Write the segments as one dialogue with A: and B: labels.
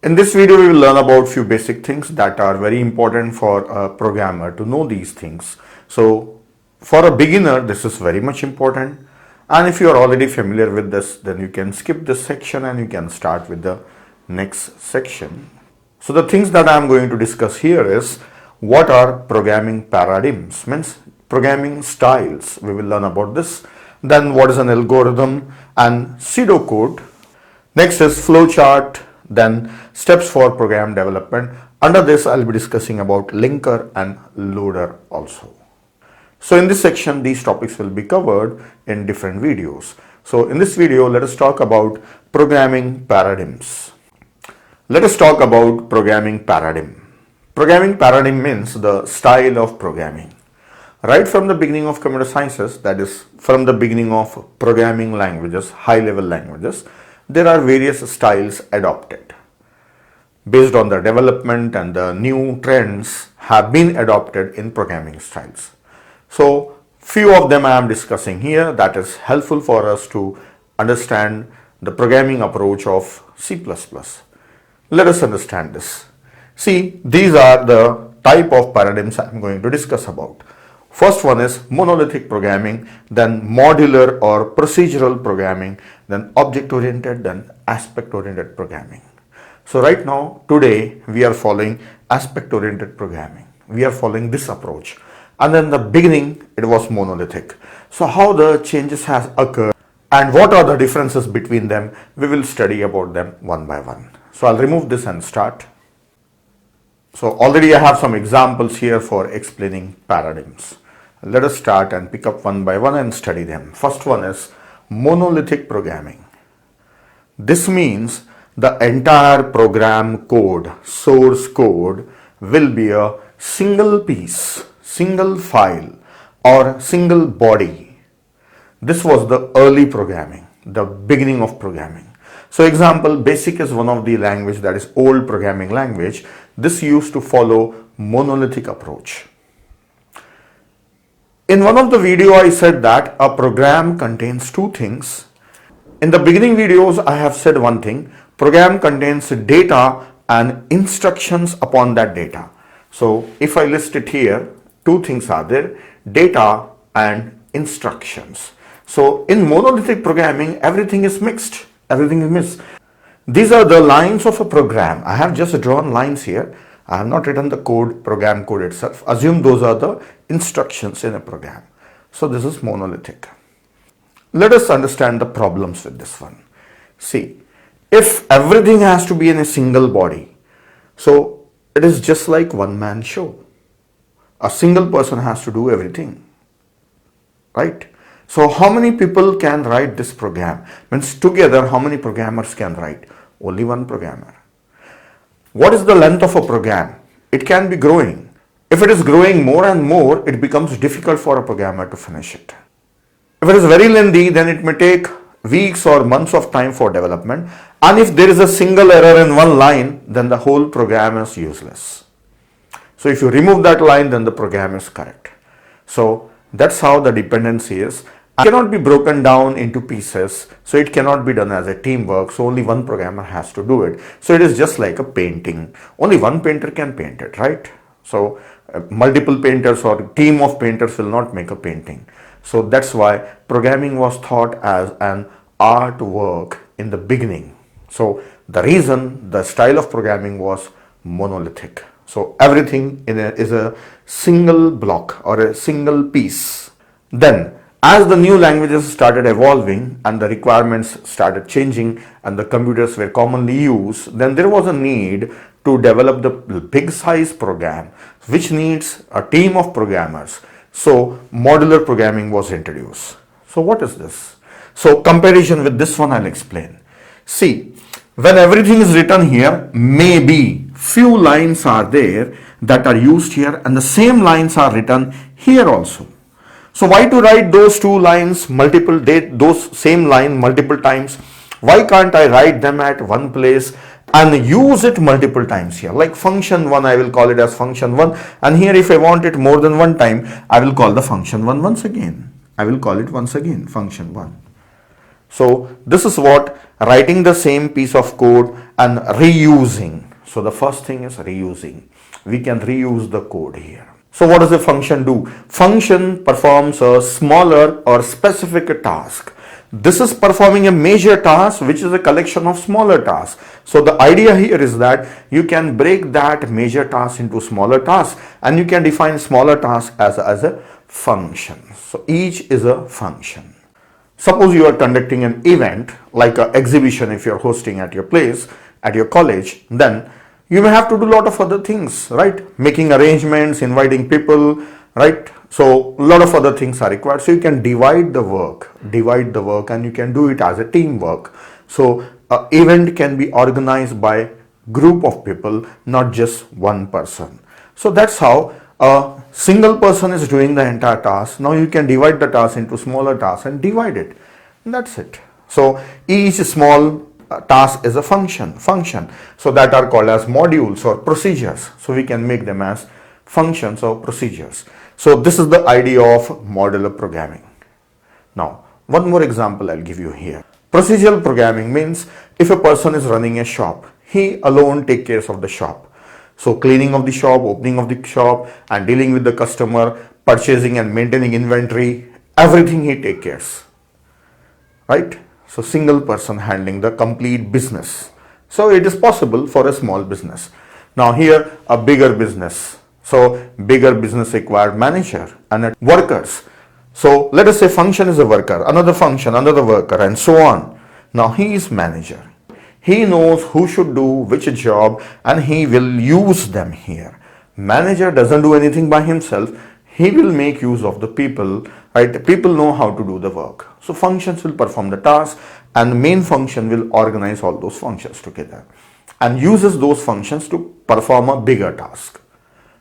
A: In this video, we will learn about few basic things that are very important for a programmer to know these things. So for a beginner, this is very much important. And if you are already familiar with this, then you can skip this section and you can start with the next section. So the things that I am going to discuss here is what are programming paradigms, means programming styles. We will learn about this. Then what is an algorithm and pseudocode. Next is flowchart. Then steps for program development. Under this, I'll be discussing about linker and loader also. So in this section, these topics will be covered in different videos. So in this video, let us talk about programming paradigms. Let us talk about programming paradigm. Programming paradigm means the style of programming. Right from the beginning of computer sciences, that is from the beginning of programming languages, high-level languages, there are various styles adopted. Based on the development and the new trends have been adopted in programming styles. So few of them I am discussing here that is helpful for us to understand the programming approach of C++. Let us understand this. See, these are the type of paradigms I am going to discuss about. First one is monolithic programming, then modular or procedural programming, then object-oriented, then aspect-oriented programming. So right now, today, we are following aspect-oriented programming. We are following this approach. And then the beginning, it was monolithic. So how the changes has occurred and what are the differences between them, we will study about them one by one. So I'll remove this and start. So already I have some examples here for explaining paradigms. Let us start and pick up one by one and study them. First one is monolithic programming. This means the entire program code, source code, will be a single piece, single file or single body. This was the early programming, the beginning of programming. So example, BASIC is one of the language that is old programming language. This used to follow monolithic approach. In one of the video I said that a program contains two things. In the beginning videos I have said one thing, program contains data and instructions upon that data. So if I list it here, two things are there, data and instructions. So in monolithic programming, everything is mixed, everything is mixed. These are the lines of a program. I have just drawn lines here. I have not written the code, program code itself. Assume those are the instructions in a program. So this is monolithic. Let us understand the problems with this one. See, if everything has to be in a single body, so it is just like one-man show. A single person has to do everything, right? So how many people can write this program? Means together, how many programmers can write? Only one programmer. What is the length of a program? It can be growing. If it is growing more and more, it becomes difficult for a programmer to finish it. If it is very lengthy, then it may take weeks or months of time for development. And if there is a single error in one line, then the whole program is useless. So if you remove that line, then the program is correct. So that's how the dependency is. It cannot be broken down into pieces, so it cannot be done as a teamwork, so only one programmer has to do it. So it is just like a painting. Only one painter can paint it, right? So multiple painters or team of painters will not make a painting. So that's why programming was thought as an artwork in the beginning. So the reason the style of programming was monolithic. So everything is a single block or a single piece. Then as the new languages started evolving and the requirements started changing and the computers were commonly used, then there was a need to develop the big size program which needs a team of programmers. So modular programming was introduced. So what is this? So comparison with this one I'll explain. See, when everything is written here, maybe few lines are there that are used here and the same lines are written here also. So why to write those two lines those same line multiple times? Why can't I write them at one place and use it multiple times here? Like function 1, I will call it as function 1, and here if I want it more than one time, I will call the function 1 once again. I will call it once again function 1. So this is what writing the same piece of code and reusing. So the first thing is reusing. We can reuse the code here. So what does a function do? Function performs a smaller or specific task. This is performing a major task, which is a collection of smaller tasks. So the idea here is that you can break that major task into smaller tasks, and you can define smaller tasks as a function. So each is a function. Suppose you are conducting an event like an exhibition if you are hosting at your place, at your college, then you may have to do a lot of other things, right? Making arrangements, inviting people, right? So a lot of other things are required. So you can divide the work and you can do it as a teamwork. So an event can be organized by group of people, not just one person. So that's how a single person is doing the entire task. Now you can divide the task into smaller tasks and divide it. And that's it. So each small task is a function. So that are called as modules or procedures. So we can make them as functions or procedures. So this is the idea of modular programming. Now, one more example I'll give you here. Procedural programming means if a person is running a shop, he alone takes care of the shop. So cleaning of the shop, opening of the shop, and dealing with the customer, purchasing and maintaining inventory, everything he takes care. Right? So single person handling the complete business. So it is possible for a small business. Now here a bigger business. So bigger business required manager and workers. So let us say function is a worker, another function, another worker, and so on. Now he is manager. He knows who should do which job and he will use them here. Manager doesn't do anything by himself. He will make use of the people, right? People know how to do the work. So functions will perform the task and the main function will organize all those functions together and uses those functions to perform a bigger task.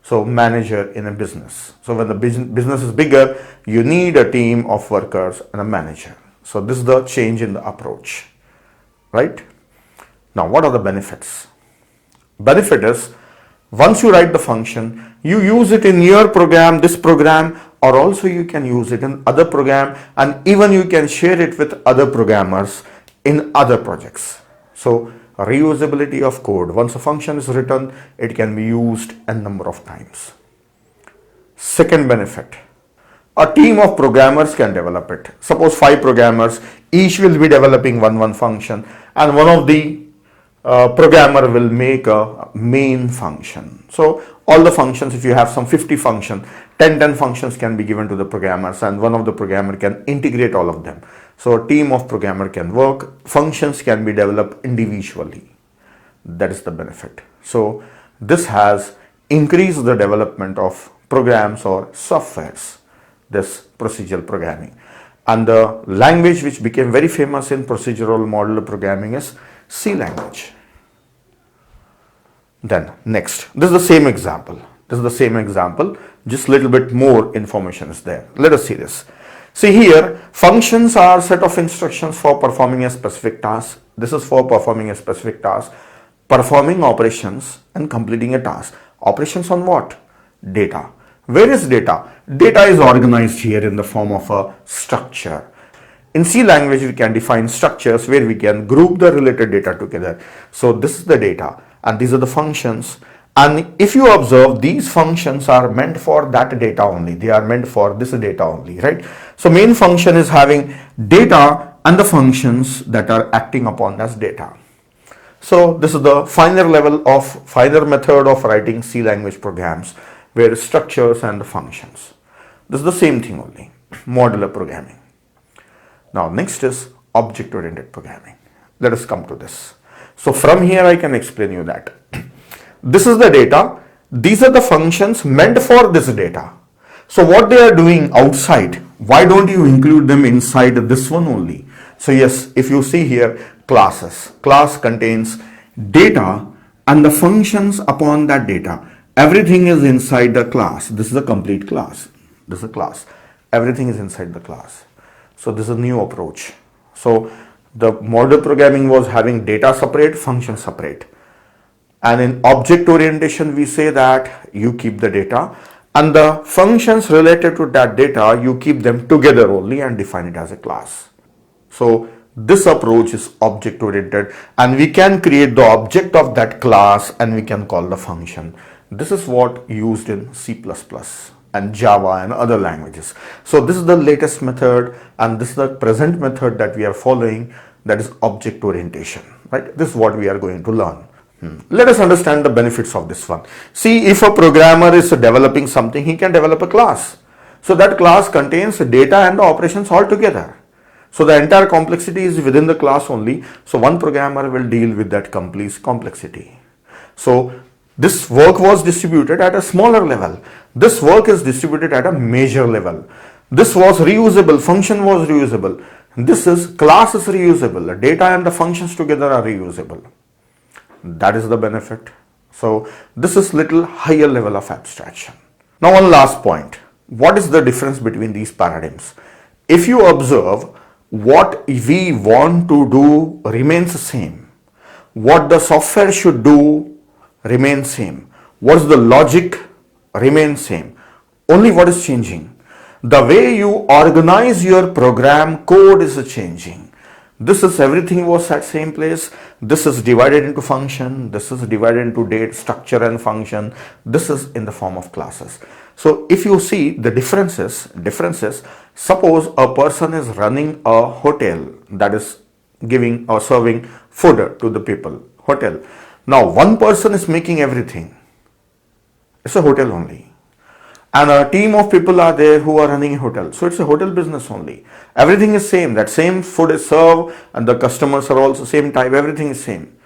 A: So manager in a business. So when the business is bigger, you need a team of workers and a manager. So this is the change in the approach, right? Now what are the benefits? Benefit is once you write the function, you use it in your program, this program, or also you can use it in other program, and even you can share it with other programmers in other projects. So reusability of code. Once a function is written, it can be used a number of times. Second benefit, a team of programmers can develop it. Suppose 5 programmers, each will be developing one function, and one of the programmer will make a main function. So all the functions, if you have some 50 functions, 10 functions can be given to the programmers, and one of the programmer can integrate all of them. So a team of programmer can work, functions can be developed individually. That is the benefit. So this has increased the development of programs or softwares, this procedural programming. And the language which became very famous in procedural modular programming is C language. Then next, this is the same example. Just a little bit more information is there. Let us see this. See here, functions are set of instructions for performing a specific task. This is for performing a specific task, performing operations and completing a task. Operations on what? Data. Where is data? Data is organized here in the form of a structure. In C language, we can define structures where we can group the related data together. So this is the data and these are the functions. And if you observe, these functions are meant for that data only. They are meant for this data only, right? So main function is having data and the functions that are acting upon as data. So this is the finer method of writing C language programs, where structures and the functions. This is the same thing only, modular programming. Now next is object-oriented programming. Let us come to this. So from here I can explain you that. This is the data. These are the functions meant for this data. So what they are doing outside, why don't you include them inside this one only? So yes, if you see here, classes. Class contains data and the functions upon that data. Everything is inside the class. This is a complete class. This is a class. Everything is inside the class. So this is a new approach. So the modular programming was having data separate, function separate. And in object orientation, we say that you keep the data and the functions related to that data, you keep them together only and define it as a class. So This approach is object oriented, and we can create the object of that class and we can call the function. This is what used in C++ and Java and other languages. So this is the latest method, and this is the present method that we are following, that is object orientation, right? This is what we are going to learn. Let us understand the benefits of this one. See, if a programmer is developing something, he can develop a class. So that class contains data and the operations all together. So the entire complexity is within the class only. So one programmer will deal with that complete complexity. So this work was distributed at a smaller level. This work is distributed at a major level. This was reusable, function was reusable. This is class is reusable. The data and the functions together are reusable. That is the benefit. So this is little higher level of abstraction. Now one last point. What is the difference between these paradigms? If you observe, what we want to do remains the same. What the software should do remains same. What is the logic remains same. Only what is changing? The way you organize your program code is changing. This is everything was at same place. This is divided into function. This is divided into date, structure and function. This is in the form of classes. So if you see the differences, suppose a person is running a hotel that is giving or serving food to the people, hotel. Now one person is making everything. It's a hotel only. And a team of people are there who are running a hotel. So it's a hotel business only. Everything is same. That same food is served and the customers are also same type. Everything is same.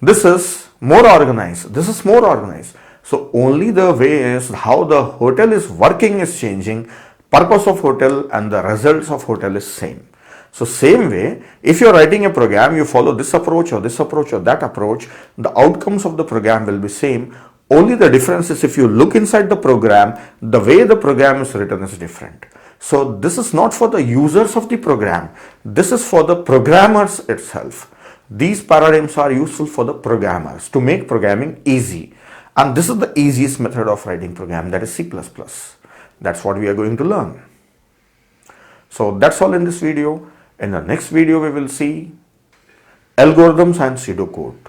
A: This is more organized. This is more organized. So only the way is how the hotel is working is changing. Purpose of hotel and the results of hotel is same. So same way, if you are writing a program, you follow this approach or that approach, the outcomes of the program will be same. Only the difference is if you look inside the program, the way the program is written is different. So this is not for the users of the program. This is for the programmers itself. These paradigms are useful for the programmers to make programming easy. And this is the easiest method of writing program, that is C++. That's what we are going to learn. So that's all in this video. In the next video, we will see algorithms and pseudocode.